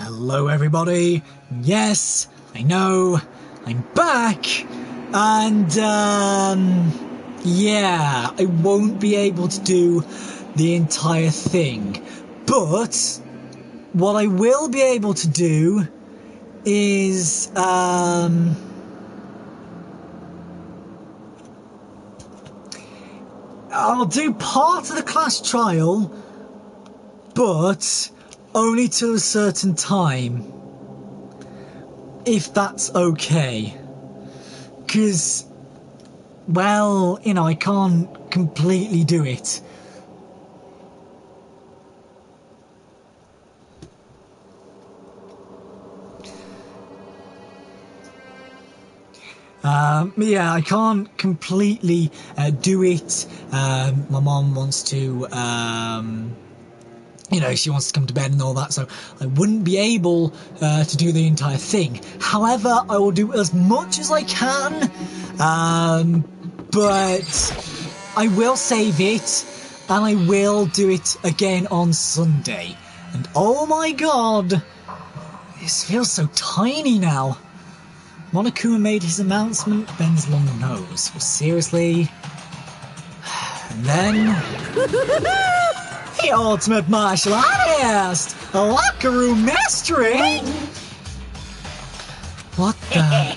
Hello everybody, yes, I know, I'm back, and yeah, I won't be able to do the entire thing, but what I will be able to do is, I'll do part of the class trial, but only till a certain time, if that's okay. Because, well, you know, I can't completely do it. Yeah, I can't completely do it. My mom wants to, you know, she wants to come to bed and all that, so I wouldn't be able to do the entire thing. However, I will do as much as I can, but I will save it, and I will do it again on Sunday. And oh my god, this feels so tiny now. Monokuma made his announcement, Ben's long nose. Well, seriously? And then... the ultimate martial artist! A locker room mystery! What the...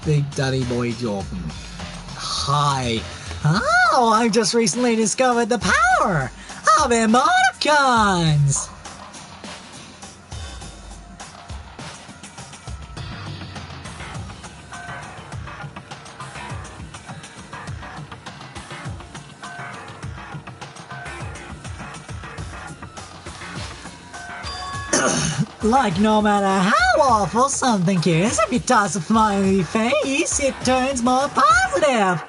Big Daddy Boy Jordan. Hi. Oh, I've just recently discovered the power of emoticons! Like, no matter how awful something is, if you toss a smiley face, it turns more positive.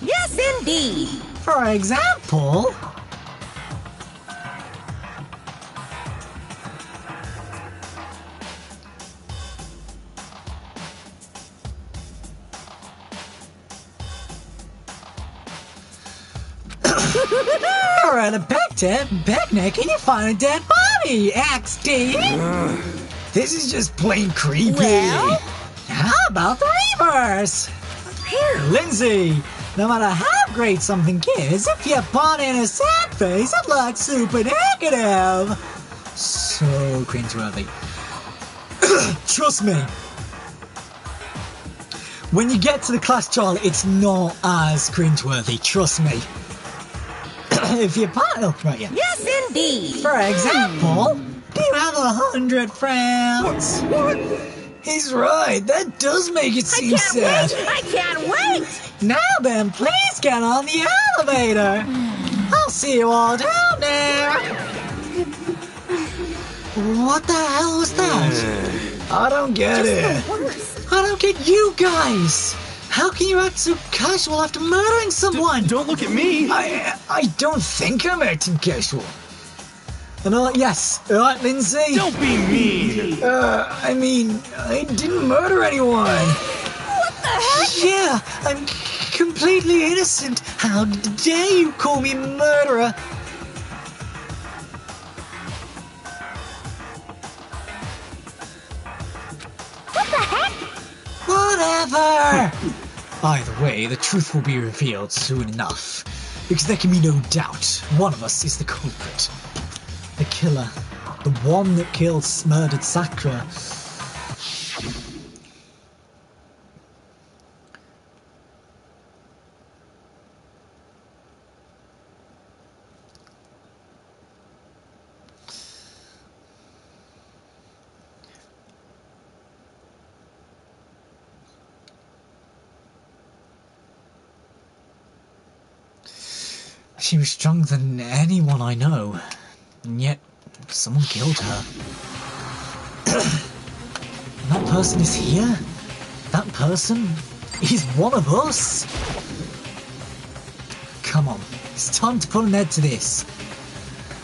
Yes, indeed. For example... You're at a picnic and you find a dead body, XD! This is just plain creepy. Well? How about the reverse? Here, Lindsay, no matter how great something is, if you put in a sad face, it looks super negative. So cringeworthy. Trust me. When you get to the class trial, it's not as cringeworthy, trust me. If you oh, right, yeah. Yes, indeed. For example, do you have 100 friends? What? He's right, that does make it seem sad. I can't wait! Now then, please get on the elevator. I'll see you all down there. What the hell was that? I don't get it. I don't get you guys. How can you act so casual after murdering someone? Don't look at me! I don't think I'm acting casual. And yes, alright, Lindsay? Don't be mean! I mean, I didn't murder anyone. What the heck? Yeah, I'm completely innocent. How dare you call me murderer? What the heck? Whatever! Either way, the truth will be revealed soon enough. Because there can be no doubt, one of us is the culprit. The killer. The one that murdered Sakura. She was stronger than anyone I know, and yet someone killed her. That person is here? That person is one of us? Come on, it's time to put an end to this.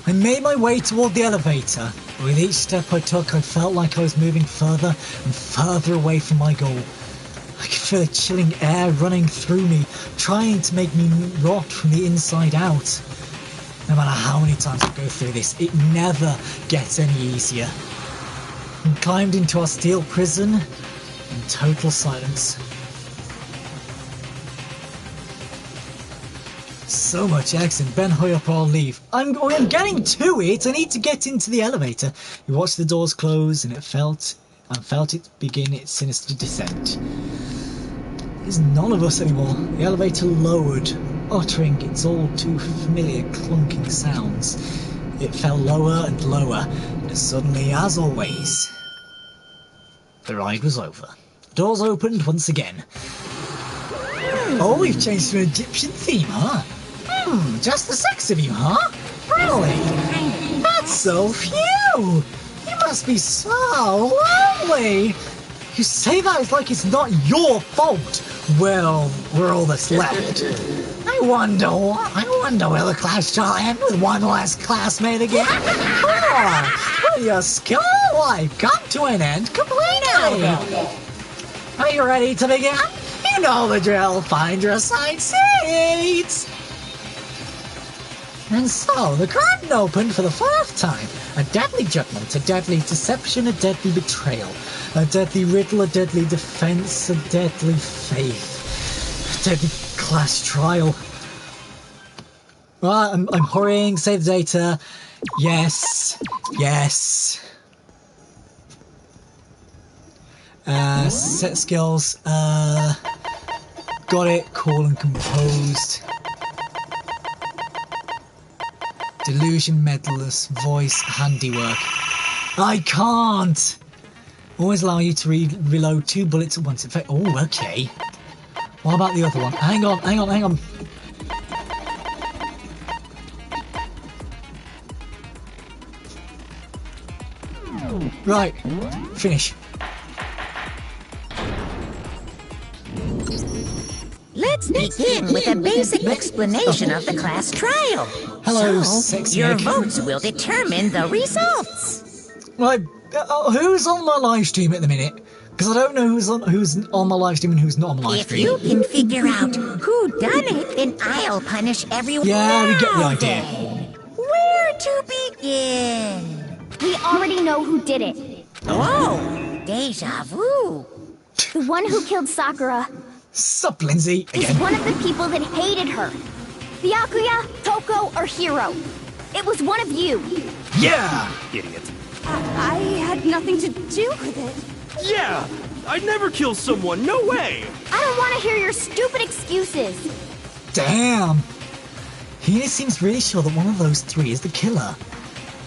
I made my way toward the elevator. With each step I took, I felt like I was moving further and further away from my goal. I could feel the chilling air running through me, trying to make me rot from the inside out. No matter how many times I go through this, it never gets any easier. We climbed into our steel prison in total silence. So much accent. Ben, hurry up or I'll leave. I'm getting to it. I need to get into the elevator. We watched the doors close and felt it begin its sinister descent. There's none of us anymore. The elevator lowered, uttering its all too familiar clunking sounds. It fell lower and lower, and suddenly, as always, the ride was over. The doors opened once again. Oh, we've changed to an Egyptian theme, huh? Just the six of you, huh? Really? That's so few! You must be so lonely! You say that it's like it's not your fault! Well, we're all that's left. I wonder will the class shall end with one last classmate again? Will your school life come to an end completely? Are you ready to begin? You know the drill. Find your assigned seats. And so, the curtain opened for the fourth time. A deadly judgment, a deadly deception, a deadly betrayal, a deadly riddle, a deadly defense, a deadly faith, a deadly class trial. Right, I'm hurrying, save the data. Yes. Set skills, got it, cool and composed. Delusion, medalist, voice, handiwork. I can't! Always allow you to reload 2 bullets at once. In fact, oh, okay. What about the other one? Hang on. Right, finish. Let's begin with a basic explanation of the class trial. Hello, so, sexy your egg. votes will determine the results. Right, who's on my live stream at the minute? Because I don't know who's on my live stream and who's not on my live If stream. you can figure out who done it, then I'll punish everyone. Yeah, we get the idea. Then, where to begin? We already know who did it. Oh, deja vu. The one who killed Sakura Sup, Lindsay? is Again. one of the people that hated her. Byakuya, Toko, or Hiro. It was one of you. Yeah! Idiot. I had nothing to do with it. Yeah! I'd never kill someone, no way! I don't want to hear your stupid excuses. Damn! Hina seems really sure that one of those 3 is the killer.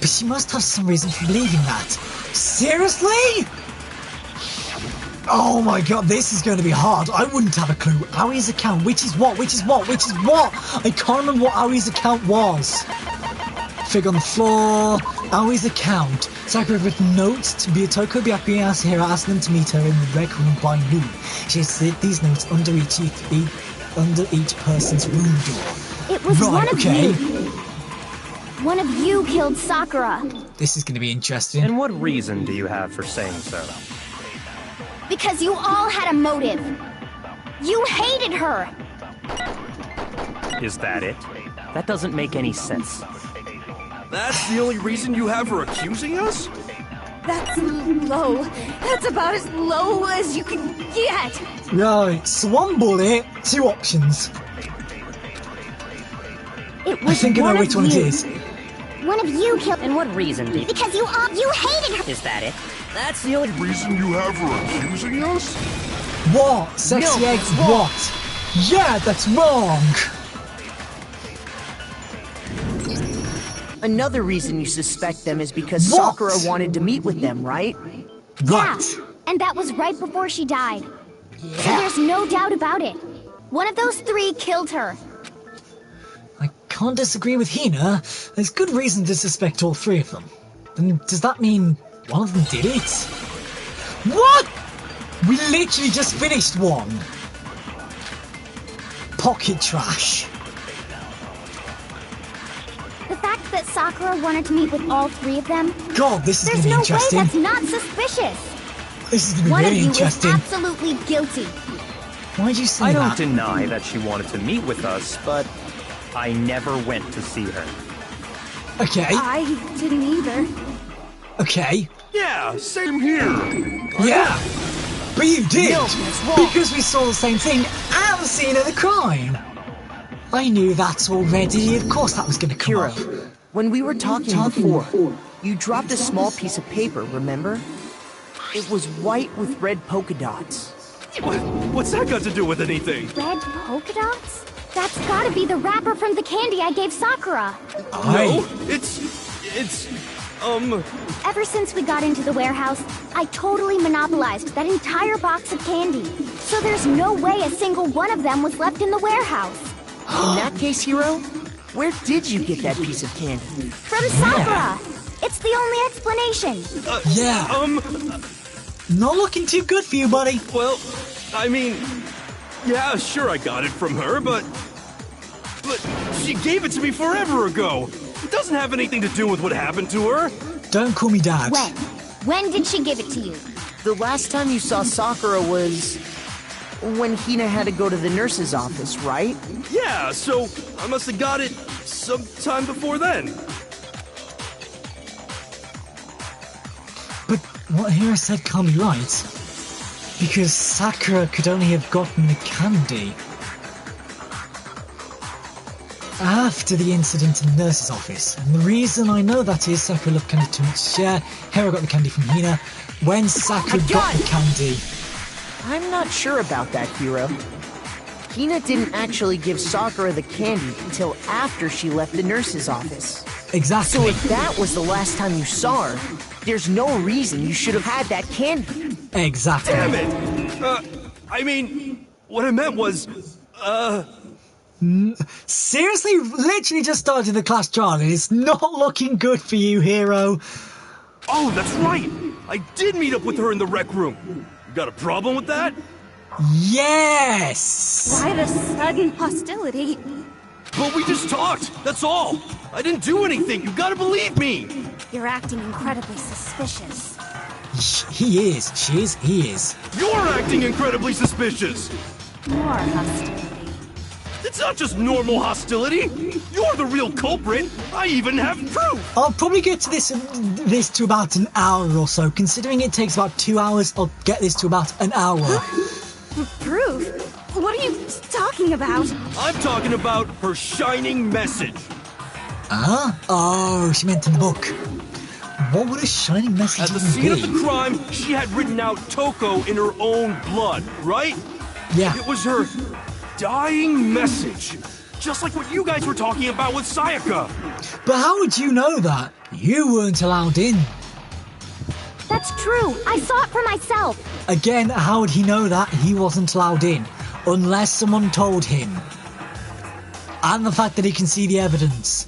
But she must have some reason for believing that. Seriously? Oh my god, this is going to be hard. I wouldn't have a clue. Aoi's account, which is what? I can't remember what Aoi's account was. Fig on the floor. Aoi's account. Sakura had written notes to Toko, Byakuya, and Asahiro, asking them to meet her in the rec room by noon. She had slid these notes under each person's room door. It was Right, one of okay. you. One of you killed Sakura. This is going to be interesting. And what reason do you have for saying so? Because you all had a motive. You hated her. Is that it? That doesn't make any sense. That's the only reason you have for accusing us? That's low. That's about as low as you can get. Right, so 1 bullet, 2 options. It I was think I one know of which one it you. is. One of you killed. And what reason did Because you hated her. Is that it? That's the only Reason you have for accusing us? What? Sexy No, eggs, it's wrong. what? Yeah, that's wrong! Another reason you suspect them is because What? Sakura wanted to meet with them, right? Right. Yeah, and that was right before she died. So Yeah. there's no doubt about it. One of those 3 killed her. I can't disagree with Hina. There's good reason to suspect all 3 of them. Then does that mean one of them did it? What? We literally just finished one. Pocket trash. The fact that Sakura wanted to meet with all 3 of them, God, this is going there's to be no way interesting. that's not suspicious. This is going to be One of really you interesting. is absolutely guilty. Why'd you say I don't that? deny that she wanted to meet with us, but I never went to see her. Okay. I didn't either. Okay. Yeah, same here. Yeah. But you did. No, that's wrong. Because we saw the same thing at the scene of the crime. I knew that already. Of course that was going to come Hero, up. when we were talking before, you dropped a small piece of paper, remember? It was white with red polka dots. What's that got to do with anything? Red polka dots? That's gotta be the wrapper from the candy I gave Sakura. No, it's Ever since we got into the warehouse, I totally monopolized that entire box of candy. So there's no way a single one of them was left in the warehouse. In that case, Hero, where did you get that piece of candy? From Sakura! It's the only explanation. Yeah. Not looking too good for you, buddy. well, I mean, yeah, sure I got it from her, but she gave it to me forever ago. It doesn't have anything to do with what happened to her. Don't call me Dad. When? When did she give it to you? The last time you saw Sakura was when Hina had to go to the nurse's office, right? Yeah, so I must have got it sometime before then. But what Hiro said can't be right. Because Sakura could only have gotten the candy after the incident in the nurse's office. And the reason I know that is Sakura loved candy too much to share. Hiro got the candy from Hina. When Sakura got the candy... I'm not sure about that, Hiro. Hina didn't actually give Sakura the candy until after she left the nurse's office. Exactly. So if that was the last time you saw her, there's no reason you should have had that candy. Exactly. Damn it! I mean, what I meant was, Seriously, literally just started the class trial and it's not looking good for you, Hiro. oh, that's right! I did meet up with her in the rec room. You got a problem with that? Yes! Why the sudden hostility? But we just talked, that's all. I didn't do anything, you gotta believe me. You're acting incredibly suspicious. He is. She is. He is. You're acting incredibly suspicious. More hostility. It's not just normal hostility. You're the real culprit. I even have proof. I'll probably get to this to about an hour or so. Considering it takes about 2 hours, I'll get this to about an hour. Proof? What are you talking about? I'm talking about her shining message. Huh? Oh, she meant in the book. What would a shining message At the even scene be? of the crime, she had written out Toko in her own blood, right? Yeah. It was her dying message. Just like what you guys were talking about with Sayaka. But how would you know that? You weren't allowed in. That's true. I saw it for myself. Again, how would he know that he wasn't allowed in? Unless someone told him. And the fact that he can see the evidence.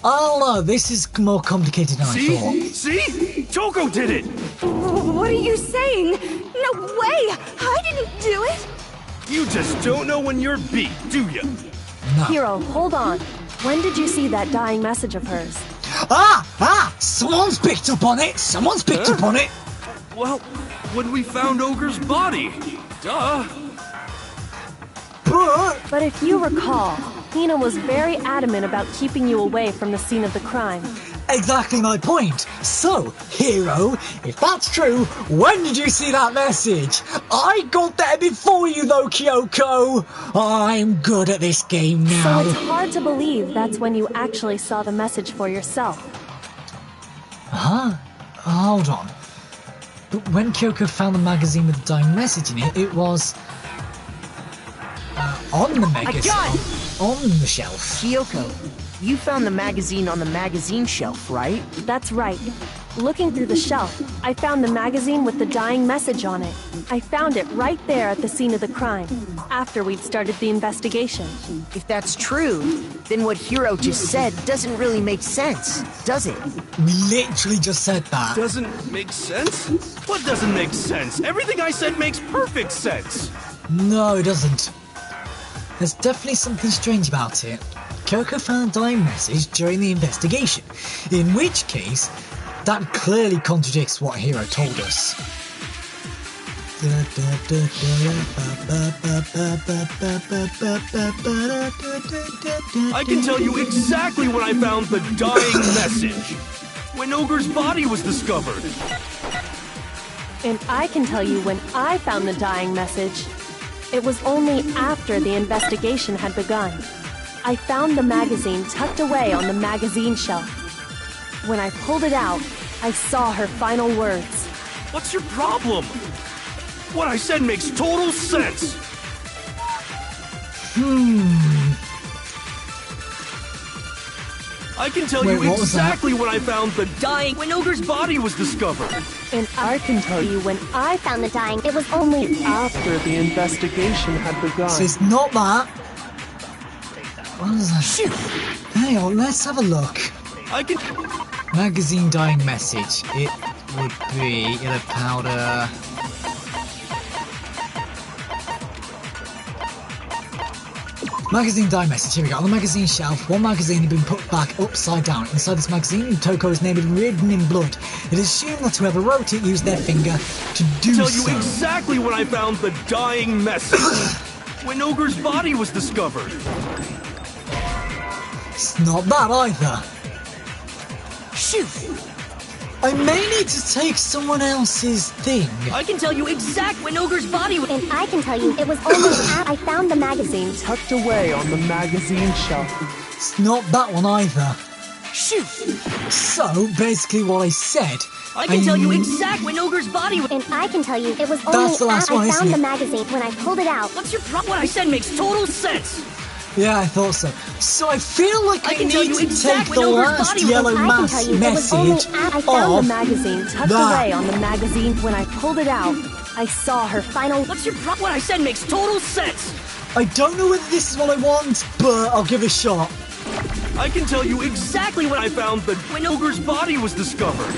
Oh no, this is more complicated than I thought. See? Toko did it! What are you saying? No way! I didn't do it! You just don't know when you're beat, do you? No. Hiro, hold on. When did you see that dying message of hers? Someone's picked up on it! Someone's picked up on it! Well, when we found Ogre's body. Duh. But if you recall, Hina was very adamant about keeping you away from the scene of the crime. Exactly my point. So, Hiro, if that's true, when did you see that message? I got there before you though, Kyoko. I'm good at this game So now. it's hard to believe that's when you actually saw the message for yourself. Huh? Hold on. But when Kyoko found the magazine with the dying message in it, it was... on the on the shelf. Kyoko, you found the magazine on the magazine shelf, right? That's right. Looking through the shelf, I found the magazine with the dying message on it. I found it right there at the scene of the crime, after we'd started the investigation. If that's true, then what Hiro just said doesn't really make sense, does it? We literally just said that. Doesn't make sense? What doesn't make sense? Everything I said makes perfect sense. No, it doesn't. There's definitely something strange about it. Kyoko found a dying message during the investigation, in which case, that clearly contradicts what Hiro told us. I can tell you exactly when I found the dying message. When Ogre's body was discovered. And I can tell you when I found the dying message. It was only after the investigation had begun. I found the magazine tucked away on the magazine shelf. When I pulled it out, I saw her final words. What's your problem? What I said makes total sense. I can tell you exactly when I found the dying when Ogre's body was discovered. And I can tell you when I Found the dying. It was only After the investigation had begun. So it's not that. What is that? Shoot! Hang on, let's have a look. I can. Magazine dying message. It would be yellow powder. Magazine dying message. Here we go. On the magazine shelf, one magazine had been put back upside down. Inside this magazine, Toko's name had been written in blood. It is assumed that whoever wrote it used their finger to do Tell so. you exactly when I found the dying message. When Ogre's body was discovered. It's not that either. Shoot! I may need to take someone else's thing. I can tell you exactly when Ogre's body was. And I can tell you, it was only I found the magazine. Tucked away on the magazine shelf. It's not that one either. Shoot! So, basically what I said... I can tell you exactly when Ogre's body was. And I can tell you, it was only That's the last one, I isn't found it? the magazine. When I pulled it out, What's your problem? What I said makes total sense. Yeah, I thought so. So I feel like I can tell need you to take exactly the when Ogre's last body was. yellow I can tell you, it was only message I found the of magazine tucked that. away on the magazine. When I pulled it out, I saw her final. What's your problem? What I said makes total sense. I don't know whether this is what I want, but I'll give it a shot. I can tell you exactly when I found the when Ogre's body was discovered.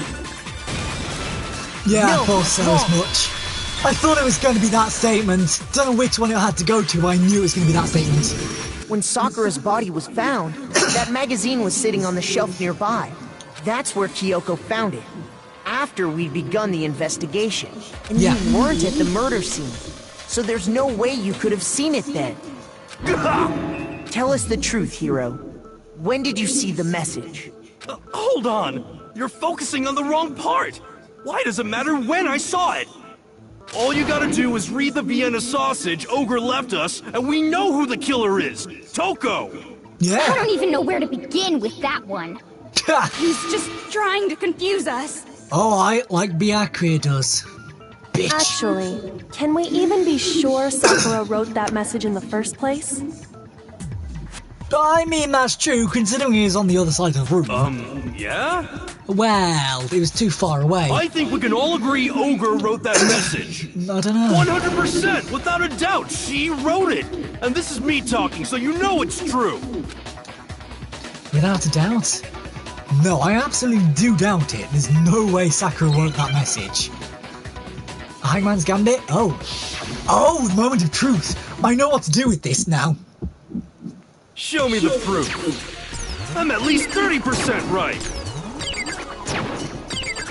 Yeah, No, I thought so wrong. as much. I thought it was going to be that statement. Don't know which one it had to go to, but I knew it was going to be that statement. When Sakura's body was found, that magazine was sitting on the shelf nearby. That's where Kyoko found it. After we'd begun the investigation. And Yeah. you weren't at the murder scene. So there's no way you could have seen it then. Tell us the truth, Hiro. When did you see the message? Hold on. You're focusing on the wrong part. Why does it matter when I saw it? All you gotta do is read the Vienna sausage Ogre left us, and we know who the killer is. Toko! I Yeah. don't even know where to begin with that one. He's just trying to confuse us. Alright, like Byakuya does. Bitch. Actually, can we even be sure Sakura wrote that message in the first place? I mean, that's true, considering he is on the other side of the room. Yeah? Well, it was too far away. I think we can all agree Ogre wrote that message. I don't know. 100%, without a doubt, she wrote it. And this is me talking, so you know it's true. Without a doubt. No, I absolutely do doubt it. There's no way Sakura wrote that message. Hangman's Gambit? Oh. Oh, the moment of truth. I know what to do with this now. Show me the proof. I'm at least 30% right.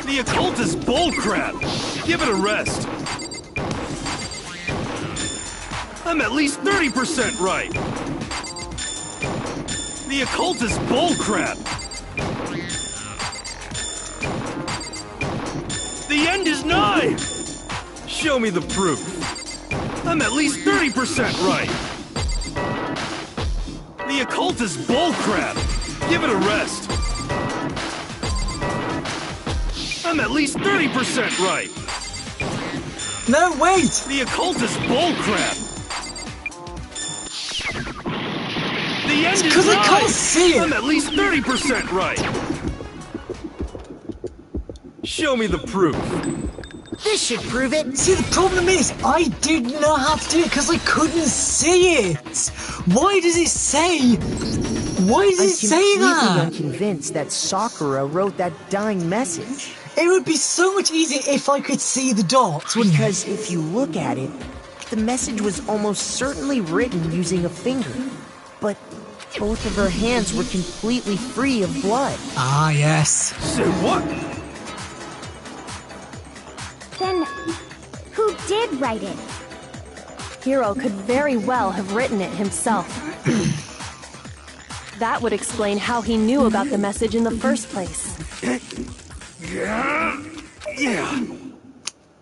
The occult is bullcrap. Give it a rest. I'm at least 30% right. The occult is bullcrap. The end is nigh. Show me the proof. I'm at least 30% right. The occult is bullcrap. Give it a rest. I'm at least 30% right. No, wait! The occult is bullcrap. The end is Because I nigh. can't see it! I'm at least 30% right. Show me the proof. This should prove it. See, the problem is, I did not have to do it because I couldn't see it! Why does it say... Why does I'm it say completely that? unconvinced that Sakura wrote that dying message. It would be so much easier if I could see the dots, wouldn't it? Because if you look at it, the message was almost certainly written using a finger. But both of her hands were completely free of blood. Ah, yes. Say what? Then, who did write it. Hiro could very well have written it himself. That would explain how he knew about the message in the first place.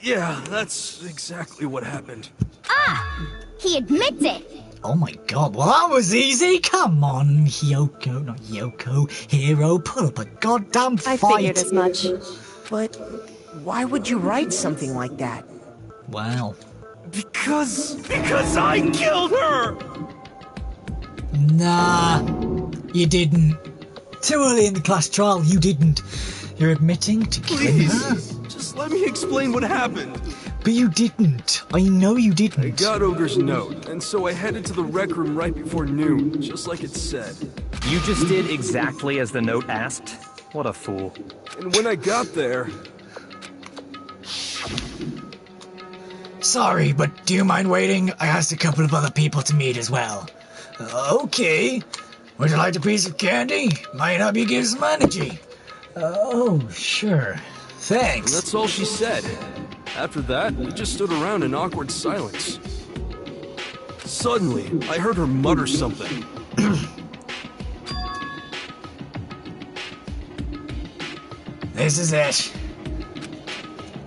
Yeah, that's exactly what happened. Ah! He admits it! Oh my god, well that was easy. Come on, Hiro, put up a goddamn fight. I figured as much. But why would you write something like that? Well, Because I killed her! nah, you didn't. Too early in the class trial, you didn't. You're admitting to killing her? Please, just let me explain what happened. But you didn't. I know you didn't. I got Ogre's note, and so I headed to the rec room right before noon, just like it said. You just did exactly as the note asked? What a fool. And when I got there... Sorry, but do you mind waiting? I asked a couple of other people to meet as well. Okay. Would you like a piece of candy? Might help you give some energy. Oh, sure. Thanks. That's all she said. After that, we just stood around in awkward silence. Suddenly, I heard her mutter something. This is it.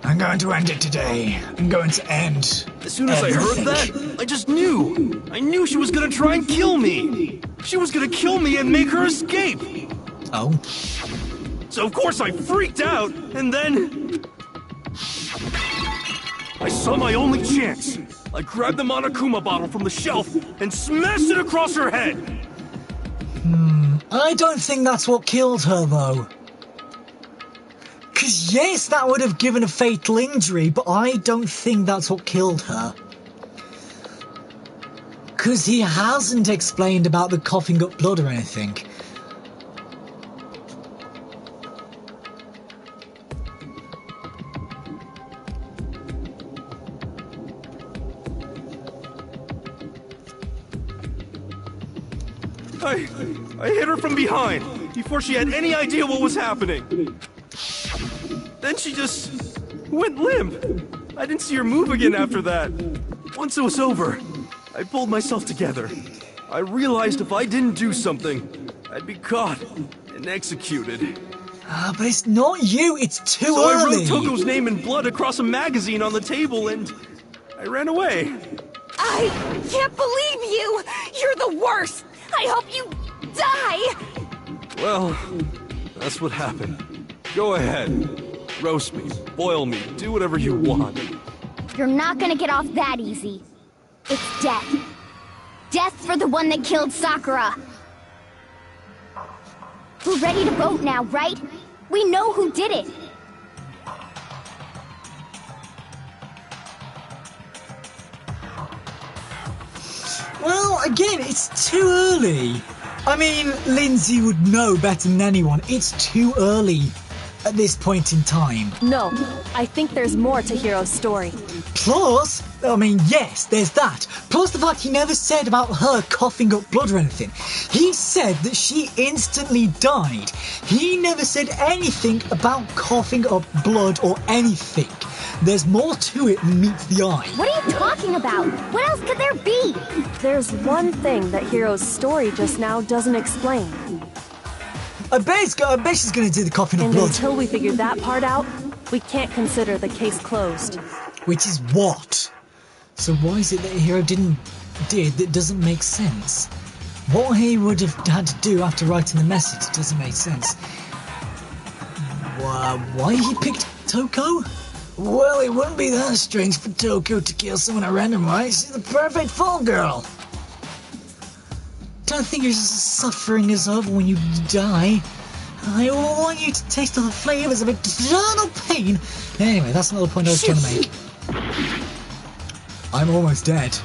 I'm going to end it today. I'm going to end As soon as I heard that, I just knew. I knew she was gonna try and kill me. She was gonna kill me and make her escape. Oh. So of course I freaked out, and then... I saw my only chance. I grabbed the Monokuma bottle from the shelf and smashed it across her head. I don't think that's what killed her, though. Because, yes, that would have given a fatal injury, but I don't think that's what killed her. Because he hasn't explained about the coughing up blood or anything. I hit her from behind before she had any idea what was happening. Then she just went limp. I didn't see her move again after that. Once it was over, I pulled myself together. I realized if I didn't do something, I'd be caught and executed. But it's not you, it's too So I early. wrote Toko's name in blood across a magazine on the table and I ran away. I can't believe you! You're the worst! I hope you die! Well, that's what happened. Go ahead. Roast me, boil me, do whatever you want. You're not gonna get off that easy. It's death. Death for the one that killed Sakura. We're ready to vote now, right? We know who did it. Well, again, it's too early. I mean, Lindsay would know better than anyone. It's too early at this point in time. No, I think there's more to Hiro's story. Plus, I mean, yes, there's that. Plus the fact he never said about her coughing up blood or anything. He said that she instantly died. He never said anything about coughing up blood or anything. There's more to it than meets the eye. What are you talking about? What else could there be? There's one thing that Hiro's story just now doesn't explain. I bet she's going to do the coughing up And blood. until we figure that part out, we can't consider the case closed. Which is what? So why is it that Hiro did that doesn't make sense? What he would have had to do after writing the message doesn't make sense. Why he picked Toko? Well, it wouldn't be that strange for Toko to kill someone at random, right? She's the perfect fall girl. Don't think your suffering is over when you die. I want you to taste all the flavours of eternal pain. Anyway, that's not the point I was trying to make. I'm almost dead.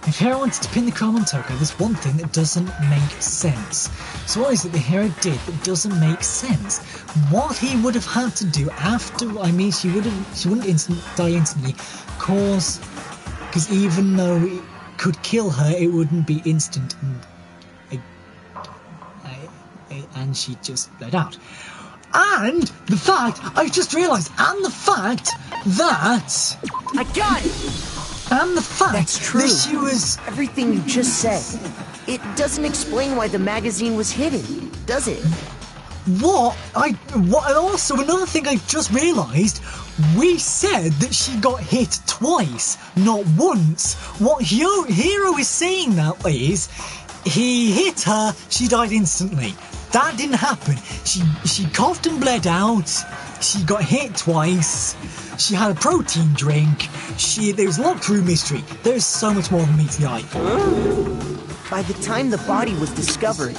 If Hiro wanted to pin the crime on Toko, there's one thing that doesn't make sense. So what is it the Hiro did that doesn't make sense? What he would have had to do after, I mean, she wouldn't die instantly, because even though it could kill her, it wouldn't be instant, and she just bled out. And the fact, I've just realised, and the fact that... I got it! And the fact That's true. that she was... Everything you just said. It doesn't explain why the magazine was hidden, does it? What? And also, another thing I've just realised, we said that she got hit twice, not once. What Hero is saying now is, he hit her, she died instantly. That didn't happen. She coughed and bled out, she got hit twice, she had a protein drink, there was locked room mystery. There's so much more than meets the eye. By the time the body was discovered,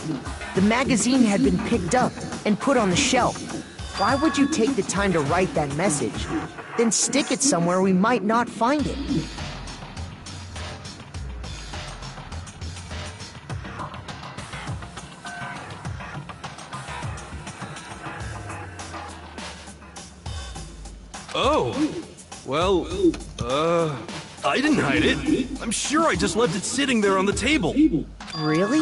the magazine had been picked up and put on the shelf. Why would you take the time to write that message, then stick it somewhere we might not find it? Oh, well, I didn't hide it. I'm sure I just left it sitting there on the table. Really?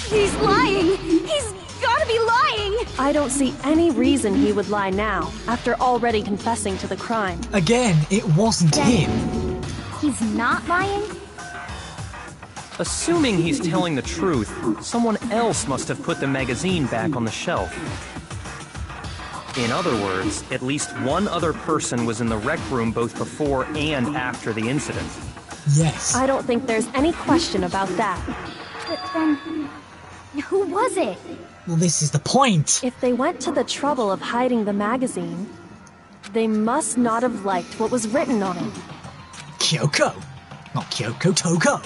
He's lying! He's gotta be lying! I don't see any reason he would lie now, after already confessing to the crime. Again, it wasn't him. He's not lying? Assuming he's telling the truth, someone else must have put the magazine back on the shelf. In other words, at least one other person was in the rec room both before and after the incident. Yes. I don't think there's any question about that. But then, who was it? Well, this is the point. If they went to the trouble of hiding the magazine, they must not have liked what was written on it. Kyoko. Not Kyoko, Toko.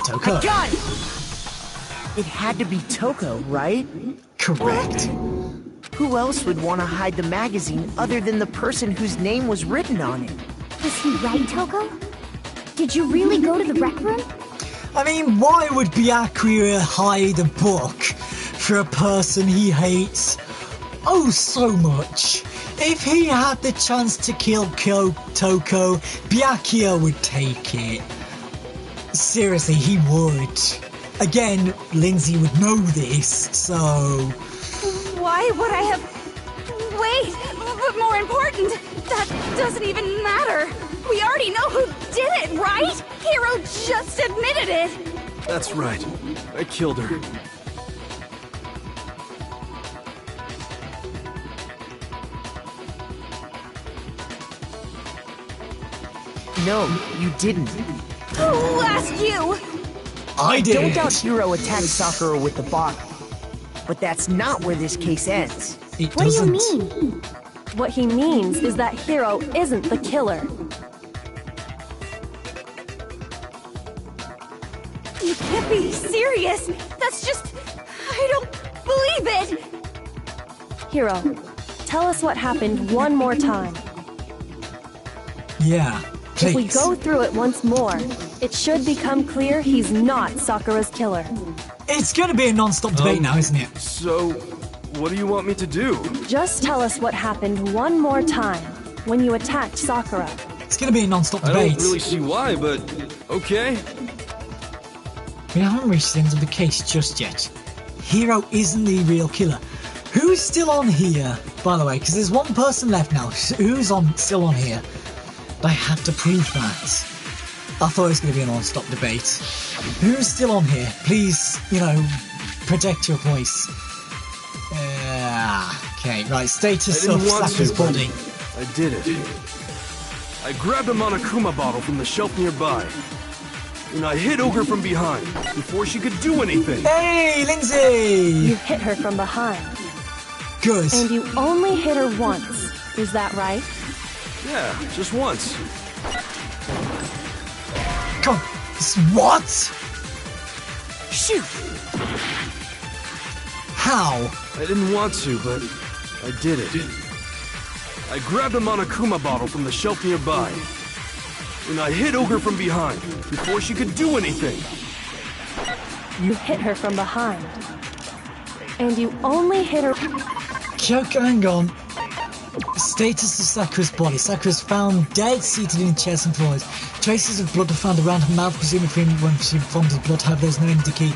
Toko. I got it! It had to be Toko, right? Correct. Who else would want to hide the magazine other than the person whose name was written on it? Was he right, Toko? Did you really go to the rec room? I mean, why would Byakuya hide a book for a person he hates oh so much? If he had the chance to kill Toko, Byakuya would take it. Seriously, he would. Again, Lindsay would know this, so... Why would I have... Wait, but more important, that doesn't even matter. We already know who did it, right? Hero just admitted it. That's right. I killed her. No, you didn't. Who asked you? I did. Don't doubt Hiro attacked Sakura with the bottle. But that's not where this case ends. It What doesn't. do you mean? What he means is that Hiro isn't the killer. You can't be serious. That's just... I don't believe it. Hiro, tell us what happened one more time. Yeah, please. If we go through it once more, it should become clear he's not Sakura's killer. It's gonna be a non-stop debate now, isn't it? So, what do you want me to do? Just tell us what happened one more time when you attacked Sakura. It's gonna be a non-stop I debate. don't really see why, but okay. We haven't reached the end of the case just yet. Hiro isn't the real killer. Who's still on here, by the way? Because there's one person left now. Who's still on here? I have to prove that. I thought it was going to be a non-stop debate. Who's still on here? Please, protect your voice. Okay, right. Status I of didn't want Sakura's to, but body. I did it. I grabbed a Monokuma bottle from the shelf nearby. And I hit Ogre from behind before she could do anything. Hey, Lindsay! You hit her from behind. Good. And you only hit her once. Is that right? Yeah, just once. Come on. What? Shoot! How? I didn't want to, but I did it. I grabbed a Monokuma bottle from the shelf nearby. And I hit Ogre from behind before she could do anything. You hit her from behind. And you only hit her... Kyoko, hang on. Status of Sakura's body. Sakura's found dead, seated in a chair and floors. Traces of blood are found around her mouth, presumably when she vomited blood. However, there's no indication.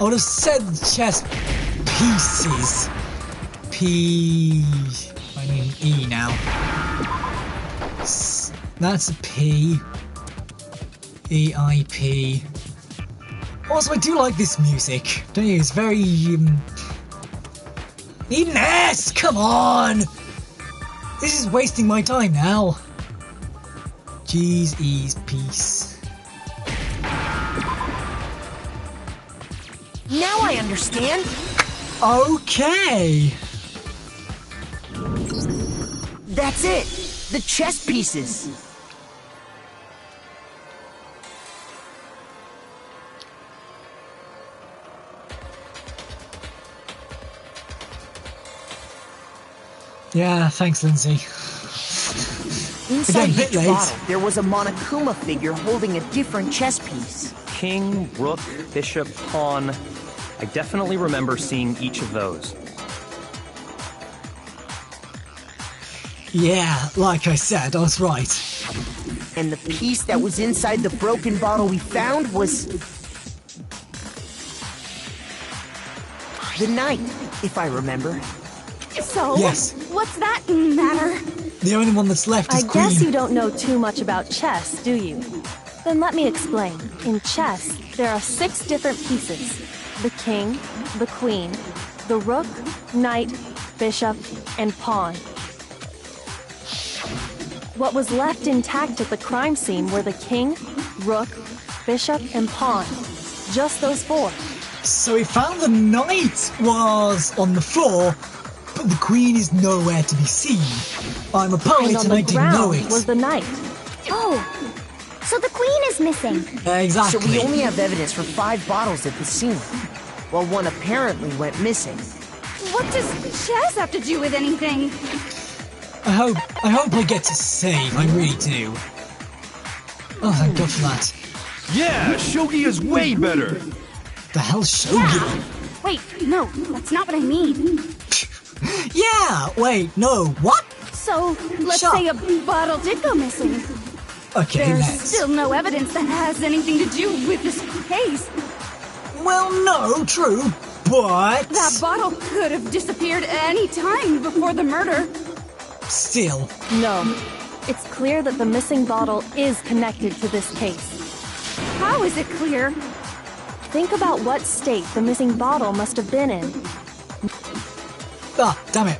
I would have said chess pieces. I mean E now. That's a P. E-I-P. Also, I do like this music. Don't you? It's very, Need an S! Come on! This is wasting my time now. G's, E's, peace. Now I understand. Okay. That's it. The chess pieces. Yeah, thanks, Lindsay. Inside Again, each bottle, there was a Monokuma figure holding a different chess piece. King, rook, bishop, pawn. I definitely remember seeing each of those. Yeah, like I said, I was right. And the piece that was inside the broken bottle we found was... the knight, if I remember. So, Yes. what's that matter? The only one that's left is I Queen. guess you don't know too much about chess, do you? Then let me explain. In chess, there are 6 different pieces. The king, the queen, the rook, knight, bishop, and pawn. What was left intact at the crime scene were the king, rook, bishop, and pawn. Just those 4. So we found the knight was on the floor, but the queen is nowhere to be seen. I'm a poet And on and the I didn't know ground it. was the knight. Oh, so the queen is missing. Exactly. So we only have evidence for 5 bottles at the scene, while one apparently went missing. What does chess have to do with anything? I hope I get to save, I really do. Oh, thank God for that. Yeah, shogi is way better. The hell's Shogi? Wait, no, that's not what I mean. Yeah, wait, no, what? So, let's Shut say a bottle did go missing. Okay, There's let's. still no evidence that has anything to do with this case. Well, no, true, but... That bottle could have disappeared any time before the murder. Still. No. It's clear that the missing bottle is connected to this case. How is it clear? Think about what state the missing bottle must have been in. Ah, damn it.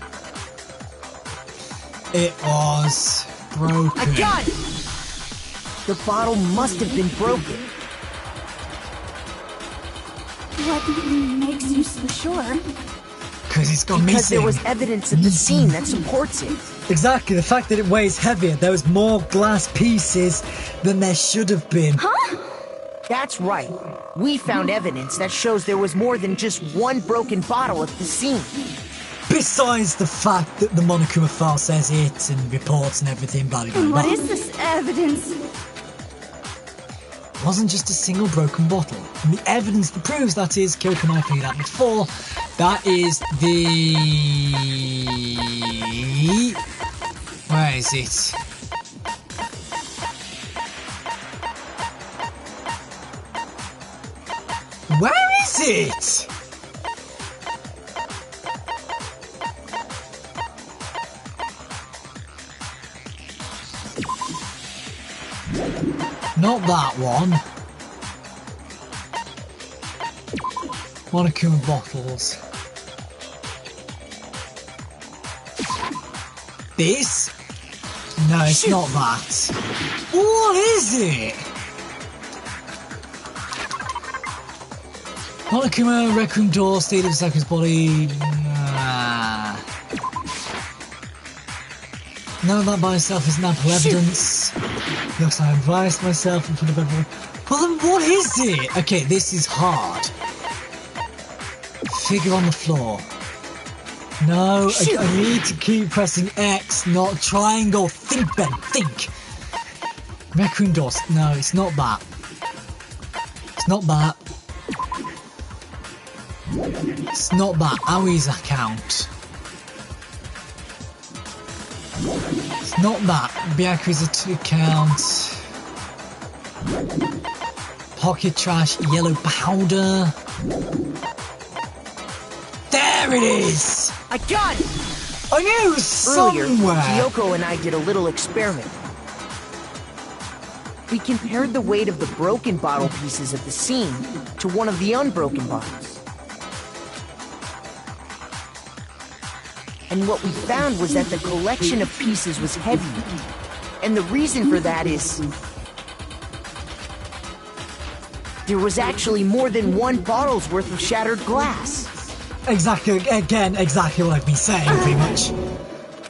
It was broken. I got it! The bottle must have been broken. What makes you so sure? Because it's gone Because missing. there was evidence at the scene that supports it. Exactly, the fact that it weighs heavier. There was more glass pieces than there should have been. That's right. We found evidence that shows there was more than just one broken bottle at the scene. Besides the fact that the Monokuma file says it and reports and everything, blah blah blah. What is this evidence? It wasn't just a single broken bottle. And the evidence that proves that is, Kyoko and I figured out before, that is the... Where is it? Where is it? Not that one. Monokuma bottles. This? No, it's not that. What is it? Monokuma, Raccoon Door, State of Saku's body. None of that by itself is ample evidence. Looks like I advised myself in front of everyone. Well then what is it? Okay, this is hard. Figure on the floor. No, I need to keep pressing X, not triangle. Think, Ben, think. Raccoon Door. No, it's not that. It's not that. It's not that. Awie's account. It's not that. Byaku's account. pocket trash, yellow powder. There it is! I got it! I knew Earlier, somewhere! Kyoko and I did a little experiment. We compared the weight of the broken bottle pieces at the scene to one of the unbroken bottles. And what we found was that the collection of pieces was heavier. And the reason for that is... there was actually more than one bottle's worth of shattered glass. Exactly, again, exactly what I've been saying, pretty much.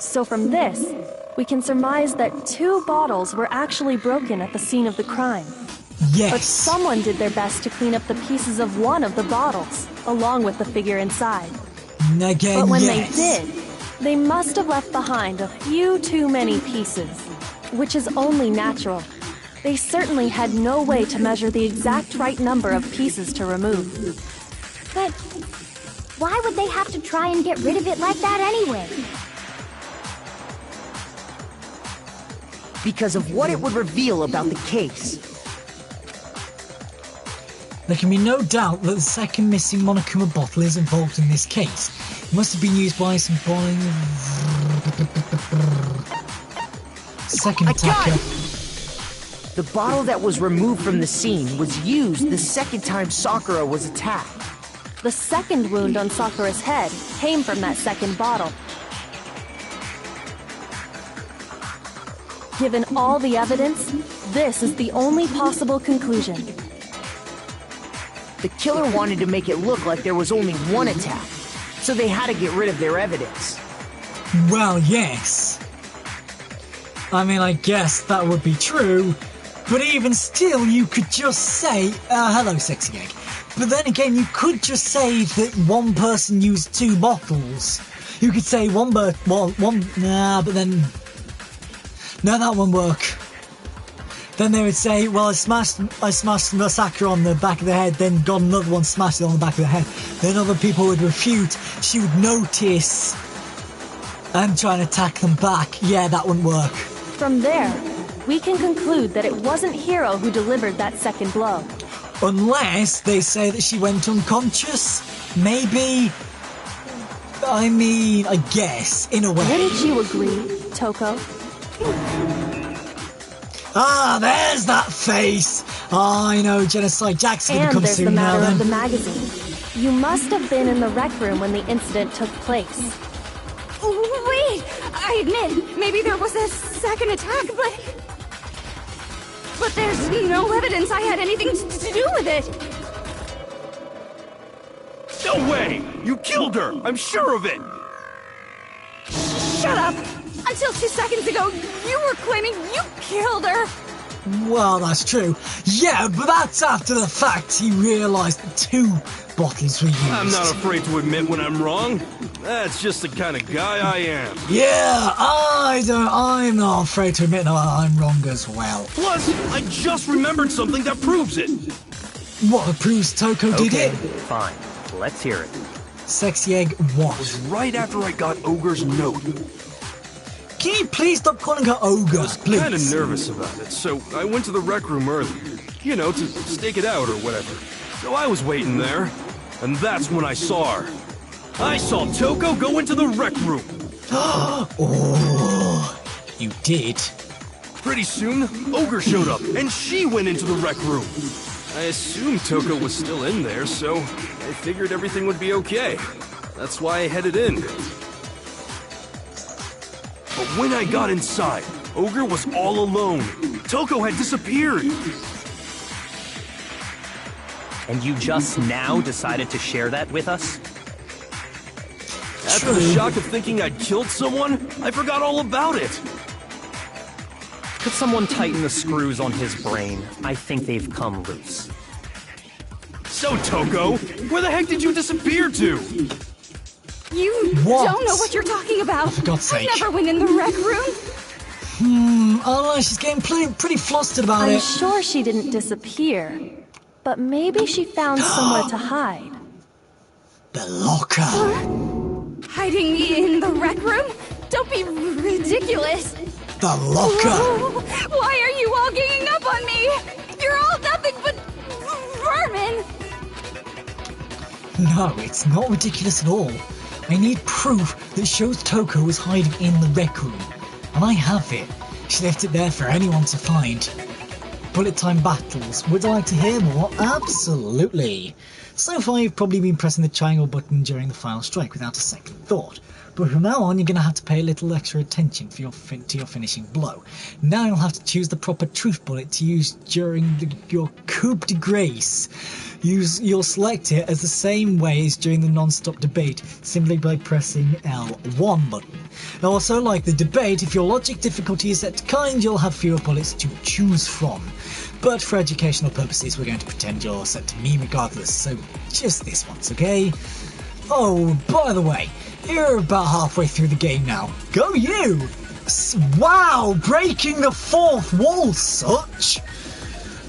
So from this, we can surmise that 2 bottles were actually broken at the scene of the crime. Yes. But someone did their best to clean up the pieces of one of the bottles, along with the figure inside. Again, But when yes. they did, they must have left behind a few too many pieces, which is only natural. They certainly had no way to measure the exact right number of pieces to remove. But why would they have to try and get rid of it like that anyway? Because of what it would reveal about the case. There can be no doubt that the second missing Monokuma bottle is involved in this case. It must have been used by some boy... Second I got attacker. it! The bottle that was removed from the scene was used the second time Sakura was attacked. The second wound on Sakura's head came from that second bottle. Given all the evidence, this is the only possible conclusion. The killer wanted to make it look like there was only one attack, so they had to get rid of their evidence. Well, yes. I mean, I guess that would be true, but even still, you could just say, hello, sexy egg. But then again, you could just say that one person used 2 bottles. You could say nah, but then... No, that won't work. Then they would say, well, I smashed Masakura on the back of the head, then got another one, smashed it on the back of the head. Then other people would refute. She would notice and try and attack them back. Yeah, that wouldn't work. From there, we can conclude that it wasn't Hiro who delivered that second blow. Unless they say that she went unconscious. Maybe. I mean, I guess, in a way. Wouldn't you agree, Toko? Ah, there's that face! I know, Genocide Jack's gonna And come there's the soon now matter of then. the magazine. You must have been in the rec room when the incident took place. Wait! I admit, maybe there was a second attack, but there's no evidence I had anything to do with it! No way! You killed her! I'm sure of it! Shut up! Until 2 seconds ago, you were claiming you killed her! Well, that's true. Yeah, but that's after the fact he realised 2 bottles were used. I'm not afraid to admit when I'm wrong. That's just the kind of guy I am. Yeah, I'm not afraid to admit that I'm wrong as well. Plus, I just remembered something that proves it. What proves Toko did Okay, it? fine. Let's hear it. Sexy egg, what? Right after I got Ogre's note. Can you please stop calling her Ogre, I was please? kind of nervous about it, so I went to the rec room early. You know, to stake it out or whatever. So I was waiting there, and that's when I saw her. I saw Toko go into the rec room. Oh, you did? Pretty soon, Ogre showed up, and she went into the rec room. I assumed Toko was still in there, so I figured everything would be okay. That's why I headed in. But when I got inside, Ogre was all alone. Toko had disappeared. And you just now decided to share that with us? After the shock of thinking I'd killed someone, I forgot all about it. Could someone tighten the screws on his brain? I think they've come loose. So, Toko, where the heck did you disappear to? You What? don't know what you're talking about. For God's I sake. never went in the rec room. Oh no, she's getting pretty flustered about I'm it. sure she didn't disappear, but maybe she found somewhere to hide. The locker. Hiding in the rec room? Don't be ridiculous. The locker. Why are you all ganging up on me? You're all nothing but No, it's not ridiculous at all. I need proof that shows Toko was hiding in the rec room. And I have it. She left it there for anyone to find. Bullet time battles. Would I like to hear more? Absolutely. So far you've probably been pressing the triangle button during the final strike without a second thought. But from now on you're going to have to pay a little extra attention for your finishing blow. Now you'll have to choose the proper truth bullet to use during your coup de grace. You'll select it as the same way as during the non-stop debate, simply by pressing L1 button. Also, like the debate, if your logic difficulty is set to kind, you'll have fewer bullets to choose from. But for educational purposes, we're going to pretend you're set to me regardless, so just this once, okay? Oh, by the way, you're about halfway through the game now. Go you! Wow, breaking the fourth wall, such!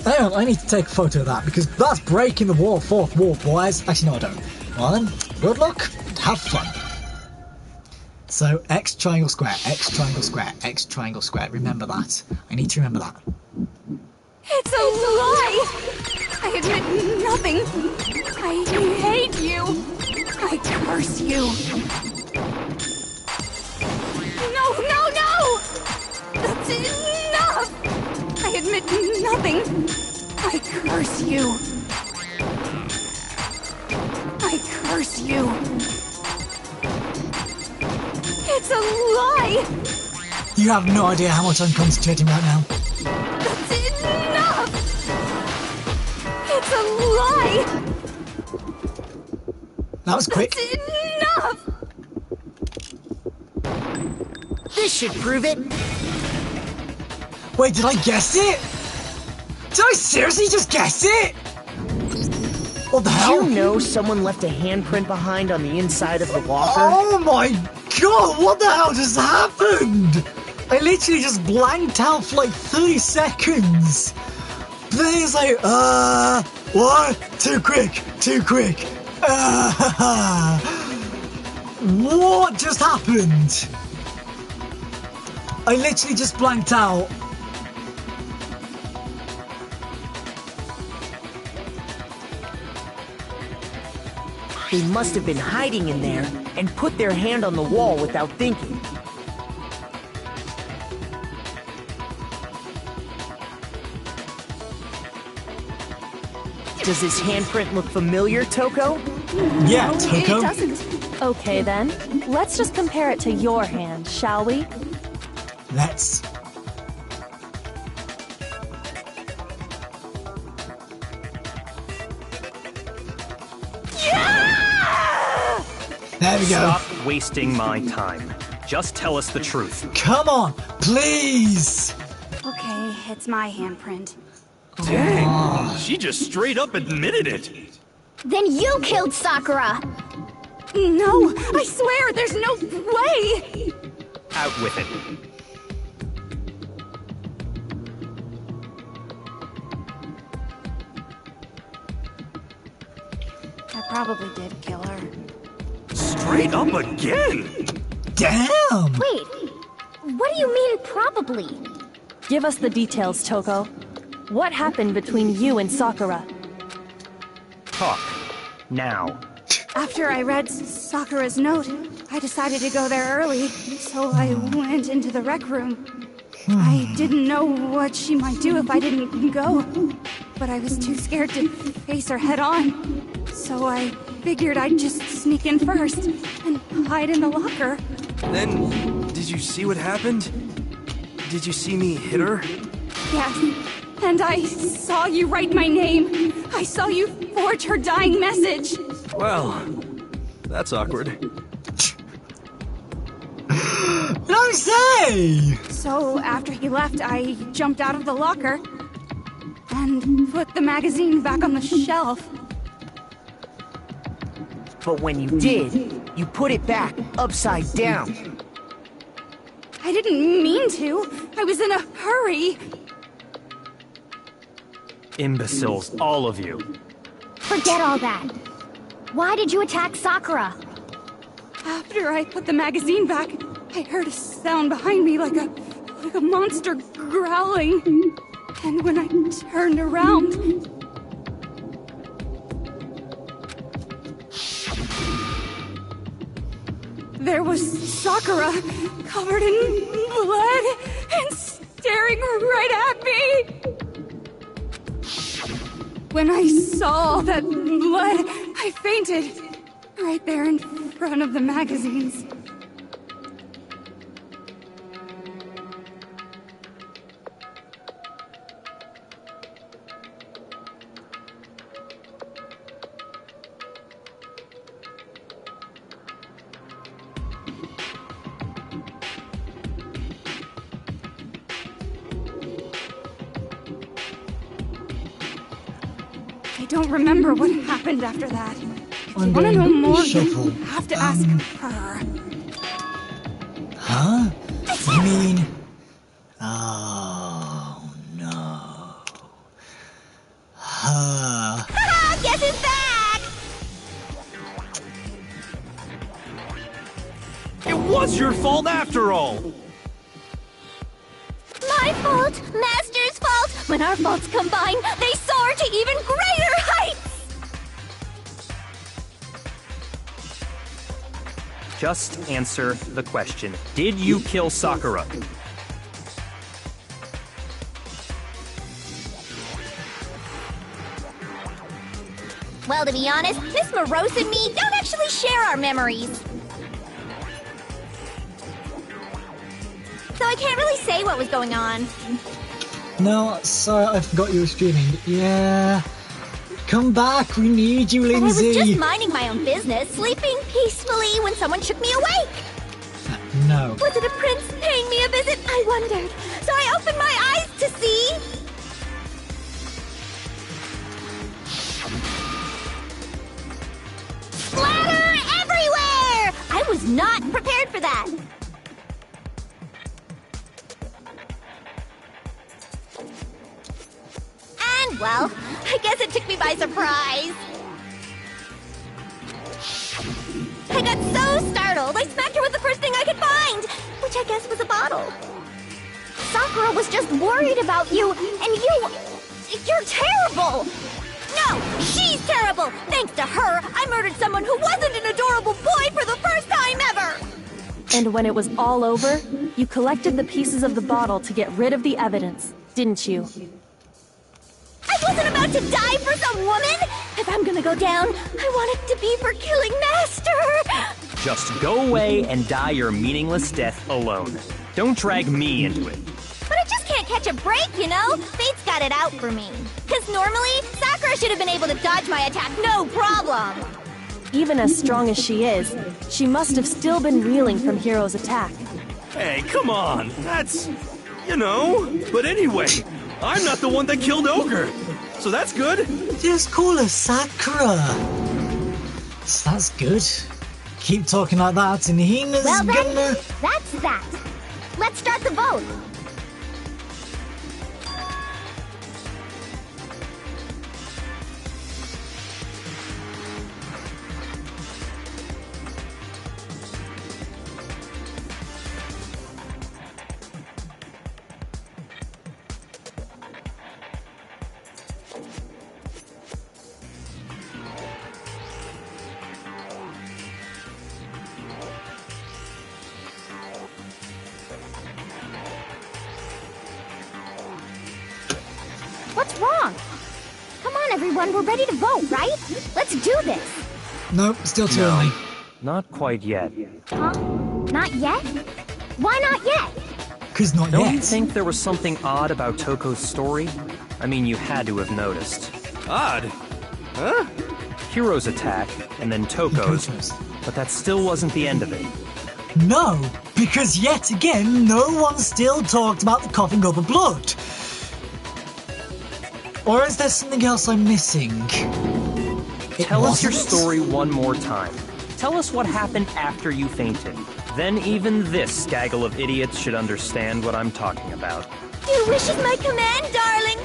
Hang on, I need to take a photo of that, because that's breaking the fourth wall, boys. Actually, no, I don't. Well then, good luck, and have fun. So, X triangle square, X triangle square, X triangle square. Remember that. I need to remember that. It's a lie! I admit nothing. I hate you. I curse you. No! That's enough! I admit nothing. I curse you. I curse you. It's a lie! You have no idea how much I'm concentrating right now. That's enough! It's a lie! That was quick. That's enough! This should prove it. Wait, did I guess it? Did I seriously just guess it? What the hell? Did you know someone left a handprint behind on the inside of the locker? Oh my god, what the hell just happened? I literally just blanked out for like 30 seconds. Then it's like, what? Too quick. What just happened? I literally just blanked out. They must have been hiding in there and put their hand on the wall without thinking. Does this handprint look familiar, Toko? Yeah, No, Toko. it doesn't. Okay then, let's just compare it to your hand, shall we? Let's. Yeah! There we go. Stop wasting my time. Just tell us the truth. Come on, please. Okay, it's my handprint. Dang, she just straight up admitted it. Then you killed Sakura! No, I swear, there's no way! Out with it. I probably did kill her. Straight up again. Damn. Wait, what do you mean probably? Give us the details, Toko. What happened between you and Sakura? Talk. Now. After I read Sakura's note, I decided to go there early, so I went into the rec room. I didn't know what she might do if I didn't go, but I was too scared to face her head on. So I figured I'd just sneak in first and hide in the locker. Then, did you see what happened? Did you see me hit her? Yes, and I saw you write my name. I saw you forge her dying message. Well, that's awkward. What did I say? So after he left, I jumped out of the locker and put the magazine back on the shelf. But when you did, you put it back upside down. I didn't mean to. I was in a hurry. Imbeciles, all of you. Forget all that. Why did you attack Sakura? After I put the magazine back, I heard a sound behind me like a monster growling. And when I turned around, there was Sakura, covered in blood, and staring right at me. When I saw that blood, I fainted. Right there in front of the magazines. I don't remember what happened after that. If you want to know more, you have to ask her. Huh? You mean... Oh, no. Her. Haha, guess who's back? It was your fault after all! My fault, Master's fault. When our faults combine, they soar to even greater heights. Just answer the question. Did you kill Sakura? Well, to be honest, Miss Morose and me don't actually share our memories. So I can't really say what was going on. No, sorry, I forgot you were streaming. Yeah. Come back, we need you, But I Lindsay. was just minding my own business, sleeping peacefully when someone shook me awake. No. Was it a prince paying me a visit? I wondered. So I opened my eyes to see... Splatter everywhere! I was not prepared for that. And, well, I guess it took me by surprise. I got so startled, I smacked her with the first thing I could find, which I guess was a bottle. Sakura was just worried about you, and you're terrible! No, she's terrible! Thanks to her, I murdered someone who wasn't an adorable boy for the first time ever! And when it was all over, you collected the pieces of the bottle to get rid of the evidence, didn't you? I wasn't about to die for some woman! If I'm gonna go down, I want it to be for killing Master! Just go away and die your meaningless death alone. Don't drag me into it. But I just can't catch a break, you know? Fate's got it out for me. Because normally, Sakura should have been able to dodge my attack no problem! Even as strong as she is, she must have still been reeling from Hiro's attack. Hey, come on. That's... you know. But anyway, I'm not the one that killed Ogre. So that's good. Just call her Sakura. So that's good. Keep talking like that and Hina's Well then, gonna... that's that. Let's start the vote. What's wrong? Come on, everyone, we're ready to vote, right? Let's do this. Nope, still too early. Not quite yet. Huh? Not yet? Why not yet? Cause not Don't yet. you think there was something odd about Toko's story? I mean, you had to have noticed. Odd. Huh? Hiro's attack, and then Toko's, but that still wasn't the end of it. No, because yet again, no one still talked about the coughing up of blood. Or is there something else I'm missing? Tell us your story one more time. Tell us what happened after you fainted. Then even this gaggle of idiots should understand what I'm talking about. Your wish is my command, darling.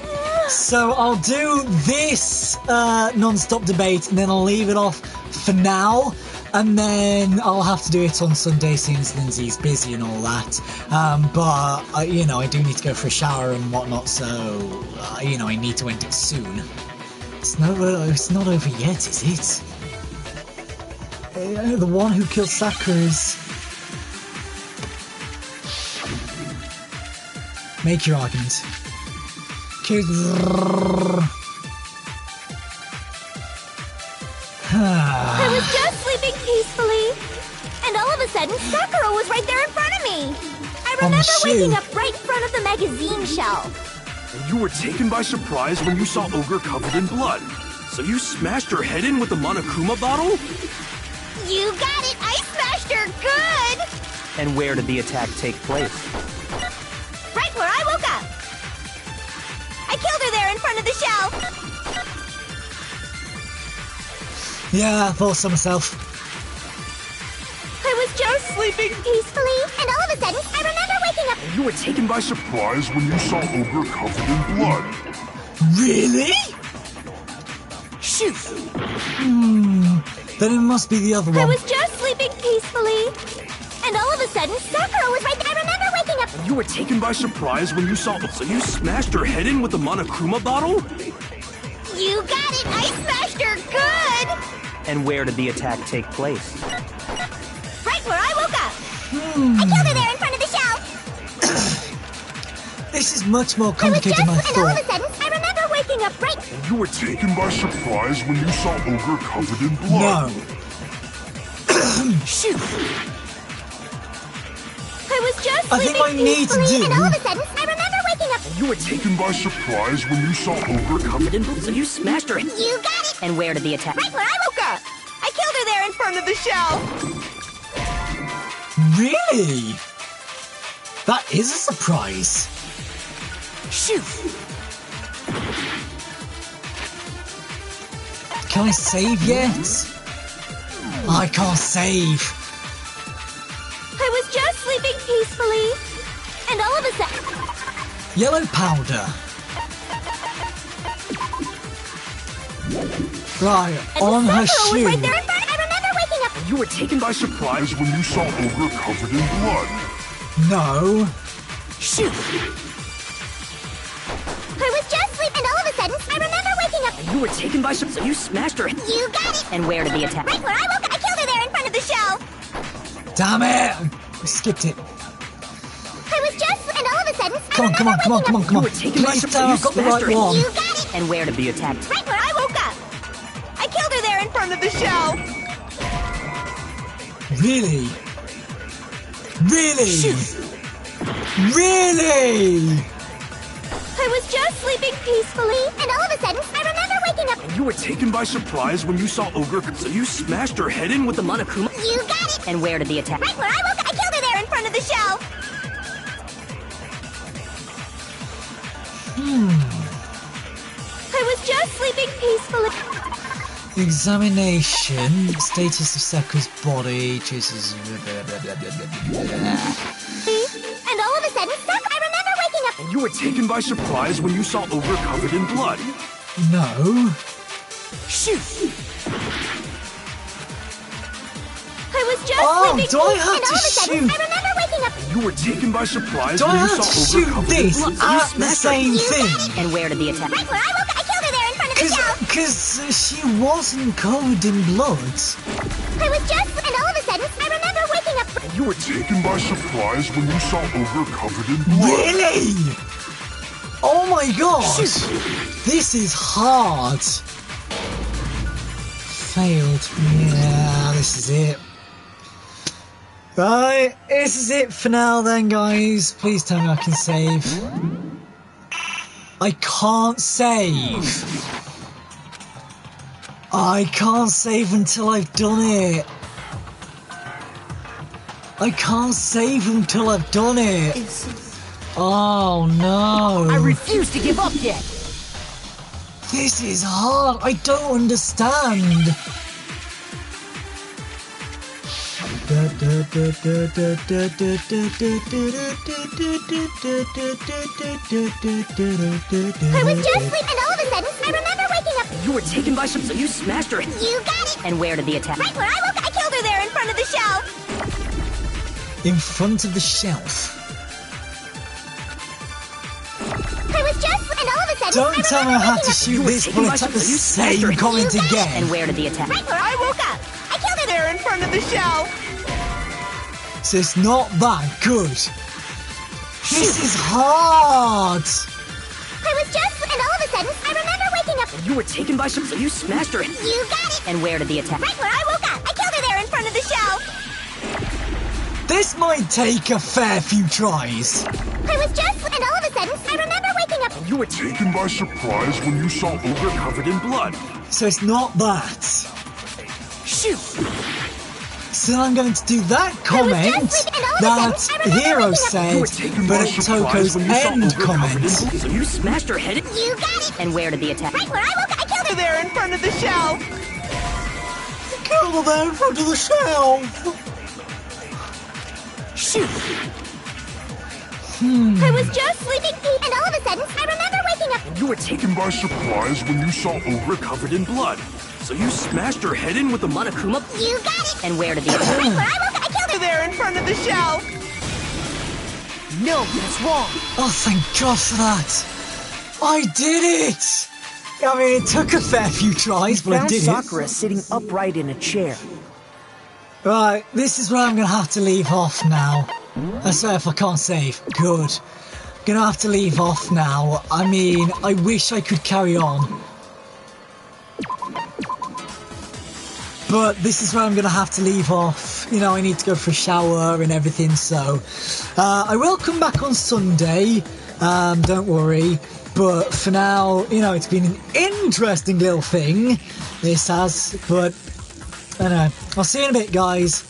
So I'll do this non-stop debate and then I'll leave it off for now. And then I'll have to do it on Sunday since Lindsay's busy and all that. But, you know, I do need to go for a shower and whatnot, so, you know, I need to end it soon. It's not over yet, is it? The one who killed Sakura is Make your argument. I was just sleeping peacefully, and all of a sudden, Sakura was right there in front of me. I remember waking up right in front of the magazine shelf. And you were taken by surprise when you saw Ogre covered in blood. So you smashed her head in with the Monokuma bottle? You got it! I smashed her good! And where did the attack take place? Right where I woke up. I killed her there in front of the shelf. Yeah, I thought so myself. I was just sleeping peacefully, and all of a sudden, I remember waking up. And you were taken by surprise when you saw Ogre covered in blood. Really? Shoot! Then it must be the other one. I was just sleeping peacefully, and all of a sudden, Sakura was right there. I remember waking up. And you were taken by surprise when you saw... So you smashed her head in with the Monokuma bottle? You got it! I smashed her good! And where did the attack take place? Right where I woke up. I killed her there in front of the shelf. This is much more complicated than I and all of a thought. sudden, I remember waking up right... And you were taken by surprise when you saw Ogre covered in blood. No. Shoot! I was just I think sleeping what I need to peacefully, do- and all of a sudden, I remember waking up. And you were taken by surprise when you saw Ogre covered in blood. So you smashed her. You got it! And where did the attack? Right where I woke up. I killed her there in front of the shelf. Really? That is a surprise. Shoot! Can I save yet? I can't save. I was just sleeping peacefully, and all of a sudden... Yellow powder. Right, And on her Sakura was shoe. right there in front. I remember waking up. And you were taken by surprise when you saw Ogre covered in blood. No. Shoot! I was just sleeping, and all of a sudden, I remember waking up. And you were taken by surprise. So you smashed her. You got it! And where did the attack? Right where I woke up. I killed her there in front of the shelf. Damn it! I skipped it. I was just... And all of a sudden, Come on, come on, come on, come on, come on. You were taken by Please surprise. tell me I've got the You right smashed her. one. You got it! And where did the attack? Right where I woke up. I killed her there in front of the shelf. Really? Really? Really? I was just sleeping peacefully, and all of a sudden, I remember waking up. And you were taken by surprise when you saw Ogre. So you smashed her head in with the Monokuma. You got it! And where did the attack? Right where I woke up. I killed her there in front of the shelf. I was just sleeping peacefully. Examination. Status of Sakura's body. Jesus. And all of a sudden, I remember waking up. And you were taken by surprise when you saw Ogre covered in blood. No. Shoot! I was just sleeping do I peacefully, have and to all of a sudden, shoot? I remember waking up. And you were taken by surprise Do when I you have to saw Ogre shoot covered in this blood. at the same thing? And where did the attack? Right where I woke up. I killed her there in front of the shelf. Because she wasn't covered in blood. I was just... And all of a sudden, I remember waking up. And you were taken by surprise when you saw Ogre covered in blood. Really? Oh my gosh. This is hard. Failed. Yeah, this is it. Right, this is it for now then, guys. Please tell me I can save. I can't save. I can't save until I've done it. I can't save until I've done it. Oh no. I refuse to give up yet! This is hard. I don't understand. I was just sleeping, and all of a sudden, I remember waking up. You were taken by surprise. So you smashed her. You got it! And where did the attack? Right where I woke up. I killed her there in front of the shelf. In front of the shelf. I was just... And all of a sudden, Don't tell me I have to shoot this taken by bullet at the surprise. You smashed same her. comment You got it. again. And where did the attack? Right where I woke up. I killed her there in front of the shelf. So it's not that good. This is hard! I was just, and all of a sudden, I remember waking up. You were taken by some, so you smashed her. You got it! And where did the attack? Right where I woke up. I killed her there in front of the shelf. This might take a fair few tries. I was just, and all of a sudden, I remember waking up. You were Taken by surprise when you saw Ogre covered in blood. So it's not that. Shoot! So I'm going to do that comment that Hero said, but at Toko's end comment. So you smashed her head. You got it! And where did the attack? Right where I woke up. I killed her There in front of the shelf. Kill her there in front of the shelf. Shoot! I was just sleeping, and all of a sudden, I remember waking up. You were taken by surprise when you saw Ogre covered in blood. So you smashed her head in with the Monokuma. You got it! And where did the attack? Right where I woke up. I killed her There in front of the shelf. No, that's wrong. Oh, thank God for that. I did it! I mean, it took a fair few tries, but I Found did Sakura sitting upright in a chair. it. Right, this is where I'm going to have to leave off now. I swear if I can't save. Good. Gonna have to leave off now. I mean, I wish I could carry on. But this is where I'm going to have to leave off. You know, I need to go for a shower and everything, so... I will come back on Sunday, don't worry. But for now, you know, it's been an interesting little thing. This has, but... I don't know. I'll see you in a bit, guys.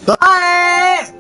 Bye!